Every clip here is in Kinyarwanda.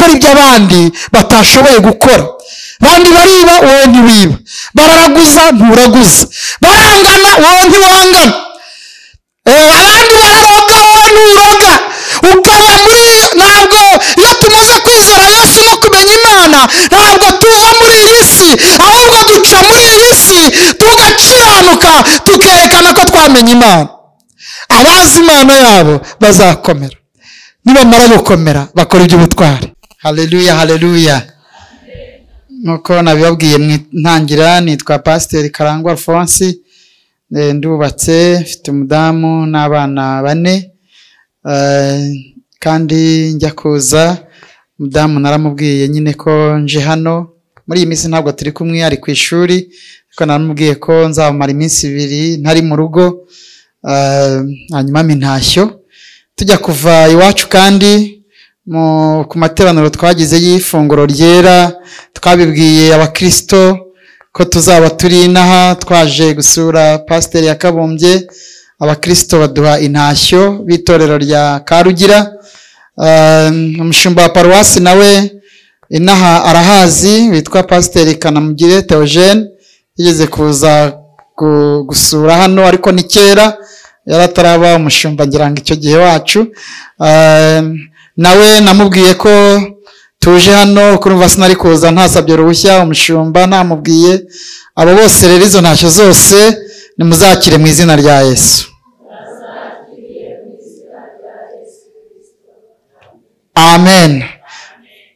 gukora ibyo abandi batashoboye gukora. Abandi bariba, wowe ntiwiba. Bararaguza, nturaguza. Barangana, wowe ntiwangana. Abandi bararoga, wowe nturoga. Ukava muri, ntabwo iyo tumaze kwizera Yesu no kumenya Imana, ntabwo tuva muri iyi si, ahubwo duca muri iyi si tugakiranuka, tukerekana ko twamenye Imana. Abazi Imana yabo bazakomera, nibamara gukomera bakora iby'ubutwari. Haleluya, haleluya. Nuko nabibabwiye mu ntangira, nitwa Pasiteri Karangwa Alphonse, ndubatse, mfite umudamu n'abana 4, kandi njya kuza umudamu naramubwiye nyine ko nje hano. Muri iyi minsi ntabwo turi kumwe, ari ku ishuri, ariko naramubwiye ko nzamara iminsi 2 ntari mu rugo, hanyuma intashyo tujya kuva iwacu. kandi ku materaniro twagize y'ifunguro ryera twabibwiye abakristo ko tuzaba turi inaha, twaje gusura Pasiteri Yakabumbye. Abakristo baduha intashyo b'itorero rya Karugira. Umushumba wa paruwasi nawe inaha arahazi, witwa Pasiteri Kanamugire Theogene, yigeze kuza gusura hano, ariko ni kera, yarataraba umushumba ngira ngo icyo gihe wacu. Nawe namubwiye ko tuje hano, kurumva sinari kuza ntasabye uruhushya umushumba, namubwiye. Abo bose rero izo ntashyo zose nimuzakire mu izina rya Yesu. Amen.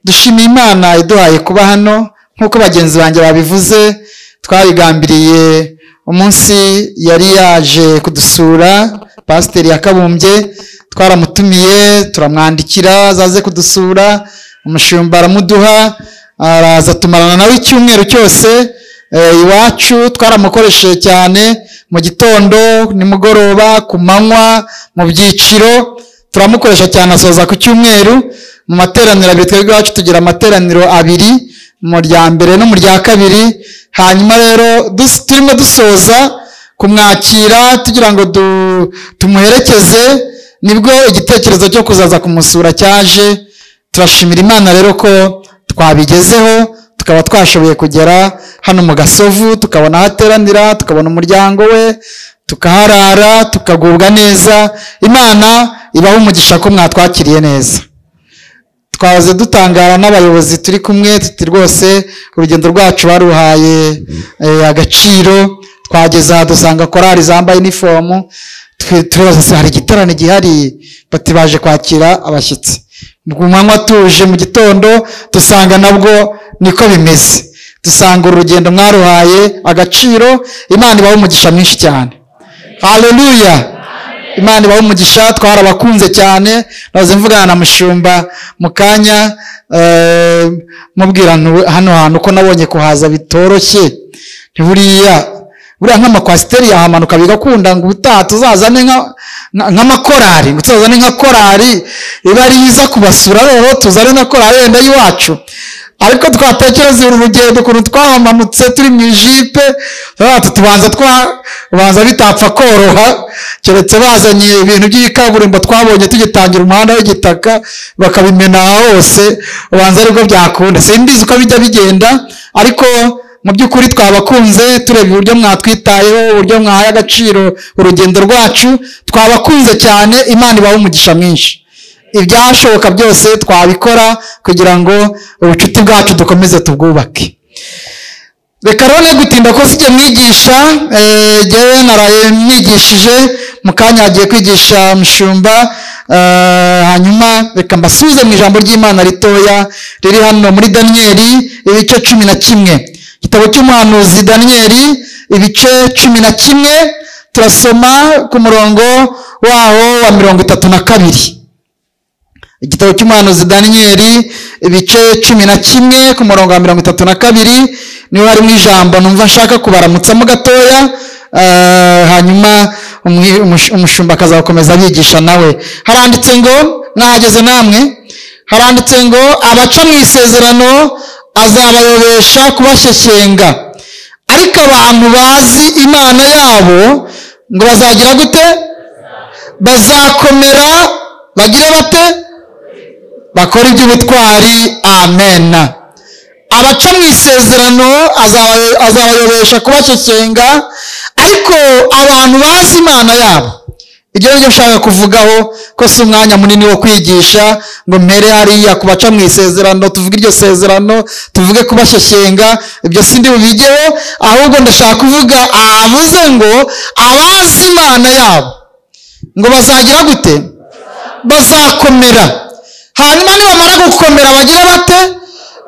Dushimiye Imana iduhaye kuba hano. Nk'uko bagenzi banjye babivuze, twabigambiriye umunsi yari yaje kudusura Pasiteri Yakabumbye. Twaramutumiye, turamwandikira azaze kudusura. Umushumba aramuduha, araza tumarana nawe icyumweru cyose. Iwacu twaramukoresheje cyane, mu gitondo, nimugoroba, ku manywa, mu byiciro turamukoresha cyane. Asoza ku cyumweru mu materaniro abiri. Twebwe iwacu tugira amateraniro 2, mu rya mbere no mu rya kabiri. Hanyuma rero turimo dusoza kumwakira tugira ngo tumuherekeze, nibwo igitekerezo cyo kuzaza kumusura cyaje. Turashimira Imana rero ko twabigezeho, tukaba twashoboye kugera hano mu Gasovu, tukabona hateranira, tukabona umuryango we, tukaharara, tukagubwa neza. Imana ibaho umugisha ko mwatwakiriye neza. Twaze dutangara n'abayobozi turi kumwe, tuti rwose urugendo rwacu baruhaye agaciro. Twageza dusanga korali zambaye uniform, twibaza hari igitarane gihari, bati baje kwakira abashyitsi. Mu manywa tuje, mu gitondo dusanga nabwo niko bimeze. Dusanga urugendo mwaruhaye agaciro. Imana ibaho umugisha mwinshi cyane. Haleluya. Imana ibaho umugisha, twarabakunze cyane. Naze mvugana na mushumba mukanya, mubwira hano hantu ko nabonye kuhaza bitoroshye. Ntiburiya nk'amakwasiteri yahamanuka bigakunda ngo ubutaha tuzazane nk'amakorari, ngo tuzazane nka korari iba ari iza kubasura, rero tuzane na korari yenda y'iwacu. Ariko twatekereza urugendo ukuntu twahamanutse turi mu ijipe, tubanza bitapfa koroha, keretse bazanye ibintu by'ikaburimbo twabonye tugitangira umuhanda w'igitaka bakabimena hose, ubanza ariko byakunda. Simbizi uko bijya bigenda, ariko mu by'ukuri twabakunze. Tureba uburyo mwatwitayeho, uburyo mwahaye agaciro urugendo rwacu, twabakunze cyane. Imana ibaho umugisha mwinshi. Ibyashoboka byose twabikora kugira ngo ubucuti bwacu dukomeze tubwubake. Reka rero gutinda ko sijye mwigisha, jyewe naraye mwigishije, mu kanya agiye kwigisha mushumba. Hanyuma reka mbasubize mu ijambo ry'Imana ritoya riri hano muri Daniyeli ibice 11. Igitabo cy'umuhanuzi Daniyeli ibice 11, turasoma ku murongo waho wa 32. Igitabo cy'umuhanuzi Daniyeli ibice 11 ku murongo wa 32, niho harimo ijambo numva nshaka kubaramutsamo gatoya. Hanyuma umushumba akazakomeza abigisha nawe. Haranditse ngo, mwahageze namwe? Haranditse ngo abaca mu isezerano azabayobesha kubasheshyenga, ariko abantu bazi Imana yabo ngo bazagira gute? Bazakomera. Bagire bate? bakora iby'ubutwari. amen. abaca mu isezerano azabayobesha kubashyeshyenga, ariko abantu bazi imana yabo, ibyo nibyo nshaka kuvugaho, ko si umwanya munini wo kwigisha ngo mpere hariya ku baca mu isezerano tuvuge iryo sezerano, tuvuge kubashyeshyenga, ibyo sindi bubigeho, ahubwo ndashaka kuvuga avuze ngo abazi imana yabo ngo bazagira gute? Bazakomera. hanyuma nibamara gukomera bagira bate?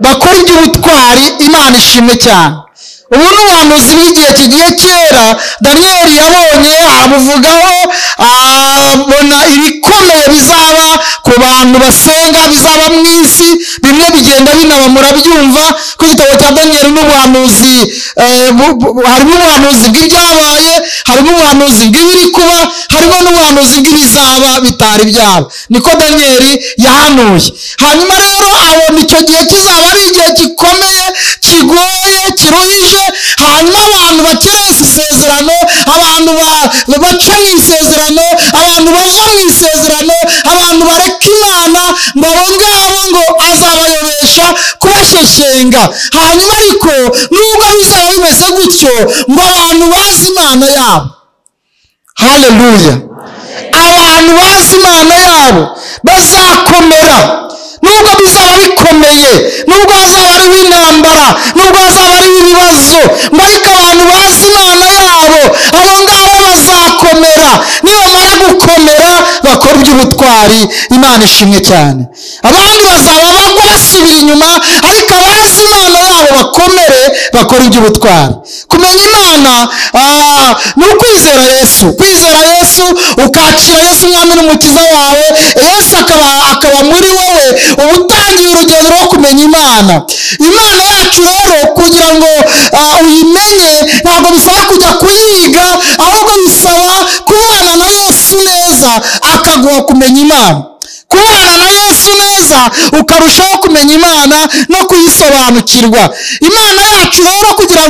bakora iby'ubutwari. imana ishimwe cyane. ubu ni ubuhanuzi bw'igihe kigiye kera Daniyeli yabonye, arabuvugaho, abona ibikomeye bizaba ku bantu basenga, bizaba mu isi, bimwe bigenda binaba, murabyumva ku gitabo cya Daniyeli n'ubuhanuzi, harimo ubuhanuzi bw'ibyabaye, harimo ubuhanuzi bw'ibiri kuba, harimo n'ubuhanuzi bw'ibizaba bitari byaba. niko Daniyeli yahanuye. hanyuma rero abona icyo gihe kizaba ari igihe gikomeye, kigoye, kiruhije. hanyuma abantu bakereza isezerano, abantu baca mu isezerano, abantu bava mu isezerano, abantu bareka imana, ngo abo ngabo ngo azabayobesha kubashyeshyenga. hanyuma ariko nubwo bizaba bimeze gutyo, ngo abantu bazi imana yabo, haleluya, abantu bazi imana yabo bazakomera. nubwo bizaba bikomeye, nubwo hazaba hariho intambara, nubwo hazaba hariho ibibazo, ngo ariko abantu bazi imana yabo, abo ngabo bazakomera. nibamara gukomera bakora iby'ubutwari. imana ishimwe cyane. abandi bazaba bagwa basubira inyuma, ariko abazi imana yabo bakomere, bakora iby'ubutwari. kumenya imana ni ukwizera Yesu. kwizera Yesu, ukakira Yesu umwami n'umukiza wawe, Yesu akaba muri wowe, uba utangiye urugendo rwo kumenya imana. imana yacu rero kugira ngo uyimenye, ntabwo bisaba kujya kuyiga, ahubwo bisaba kubana na Yesu neza, akaguha kumenya imana. kubana na Yesu neza ukarushaho kumenya imana no kuyisobanukirwa. imana yacu rero kugira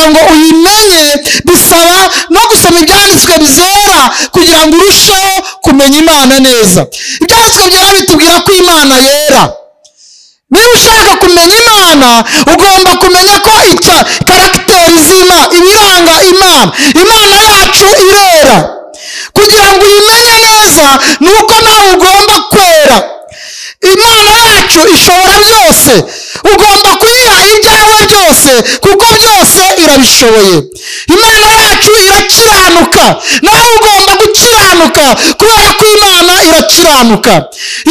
ngo uyimenye, bisaba no gusoma ibyanditswe bizera kugira ngo urusheho kumenya imana neza. ibyanditswe byera bitubwira ko imana yera. niba ushaka kumenya imana, ugomba kumenya ko karagiteri z'imana, ibiranga imana yacu irera. kugira ngo uyimenye neza, ni uko nawe ugomba kwera. imana yacu ishobora byose, ugomba kuyiha ibyawe byose, kuko byose irabishoboye. imana yacu irakiranuka, nawe ugomba gukiranuka, kubera ko imana irakiranuka.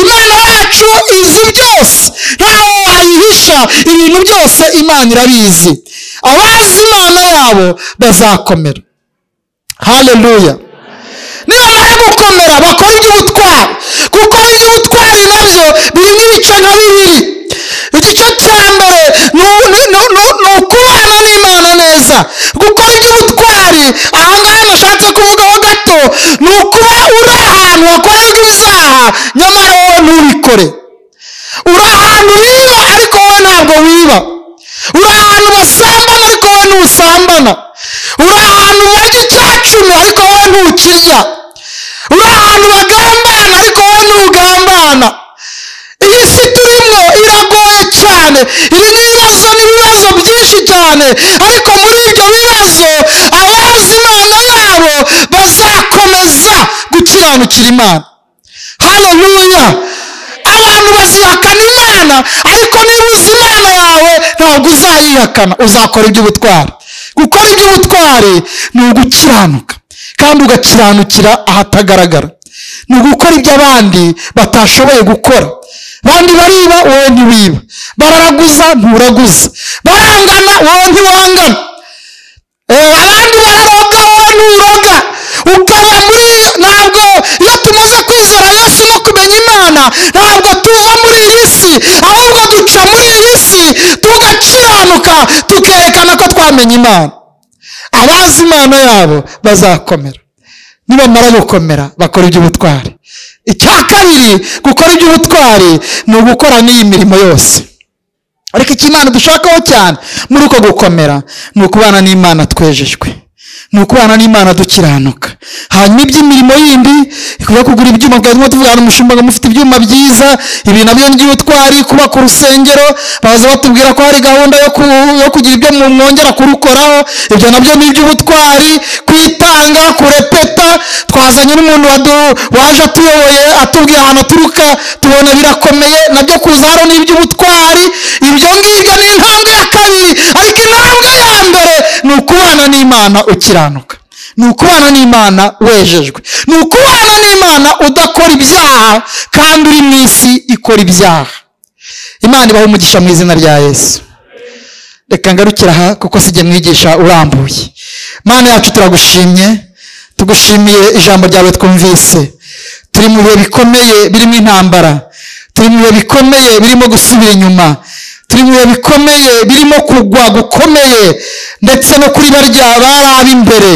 imana yacu izi byose, ntawe wayihisha, ibintu byose imana irabizi. abazi imana yabo bazakomera. haleluya. nibamara gukomera bakora iby'ubutwari. kuko iby'ubutwari nabyo birimo ibice nka bibiri. igice cya mbere ni ukubana n'imana neza. gukora iby'ubutwari, ahangaha nashatse kuvugaho gato, ni ukuba uri ahantu hakorerwa ibyaha, nyamara wowe ntubikore. uri ahantu wiba, ariko wowe ntabwo wiba. uri ahantu basambana, ariko wowe ntusambana. uri ahantu barya icyacumi, ariko wowe ntukirya. uri ahantu bagambana, ariko wowe ntugambana. iyi si turimo iragoye cyane, irimo ibibazo byinshi cyane, ariko muri ibyo bibazo abazi imana yabo bazakomeza gukiranukira imana. haleluya. abantu bazihakana imana, ariko niba uzi imana yawe ntabwo uzayihakana, uzakora iby'ubutwari. gukora iby'ubutwari ni ugukiranuka, kandi ugakiranukira ahatagaragara. ni ugukora ibyo abandi batashoboye gukora. abandi bariba, wowe ntiwiba. bararaguza, nturaguza. barangana, wowe ntiwangana. abandi bararoga, wowe nturoga. ukaba ntabwo iyo tumaze kwizera Yesu no kumenya imana, ntabwo tuva muri iyi si, ahubwo duca muri iyi si tugakiranuka, tukerekana ko twamenye imana. abazi imana yabo bazakomera. nibamara gukomera bakora iby'ubutwari. icya kabiri, gukora iby'ubutwari ni ugukora n'iyi mirimo yose. ariko icyo imana dushakaho cyane muri uko gukomera, ni ukubana n'imana twejejwe, ni ukubana n'imana dukiranuka, hanyuma iby'imirimo yindi kuba kugura ibyuma, twari tuvugana umushumba ngo mufite ibyuma byiza, ibi nabyo by'ubutwari, kubaka urusengero, baza batubwira ko hari gahunda yo kugira ibyo mwongera kurukoraho, ibyo nabyo ni iby'ubutwari, kwitanga, kurepeta. Twazanye n'umuntu waje atuyoboye atubwira ahantu aturuka, tubona birakomeye, nabyo kuza hano ni iby'ubutwari. Ibyo ngibyo ni intambwe ya kabiri, ariko intambwe ya mbere ni ukubana n'Imana ukiranuka, ni ukubana n'Imana wejejwe, ni ukubana n'Imana udakora ibyaha kandi uri mu isi ikora ibyaha. Imana ibahe umugisha mu izina rya Yesu. Reka ngarukira aha kuko sijye mwigisha urambuye. Mana yacu turagushimye, tugushimiye ijambo ryawe twumvise. Turi mu bihe bikomeye birimo intambara, turi mu bihe bikomeye birimo gusubira inyuma, turi mu bihe bikomeye birimo kugwa gukomeye, ndetse no kuri barya bari ab'imbere.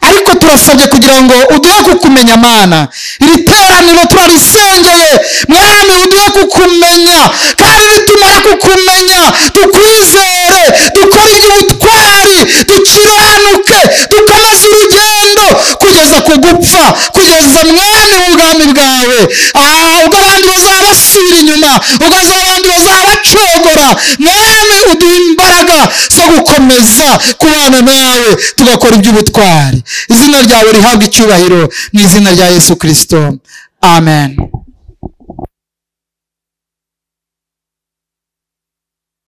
Ariko turasabye kugira ngo uduhe kukumenya Mana. Iri teraniro turarisengeye Mwami, uduhe kukumenya, kandi nitumara kukumenya tukwizere, dukore iby'ubutwari, dukiranuke, dukomeze urugendo kugeza ku gupfa, kugeza Mwami mu bwami bwawe. Ubwo abandi bazaba basubira inyuma, ubwo abandi bazaba bacogora, Mwami uduhe imbaraga zo gukomeza kubana nawe tugakora iby'ubutwari. Izina ryawe rihabwe icyubahiro mu izina rya Yesu Kristo. Amen.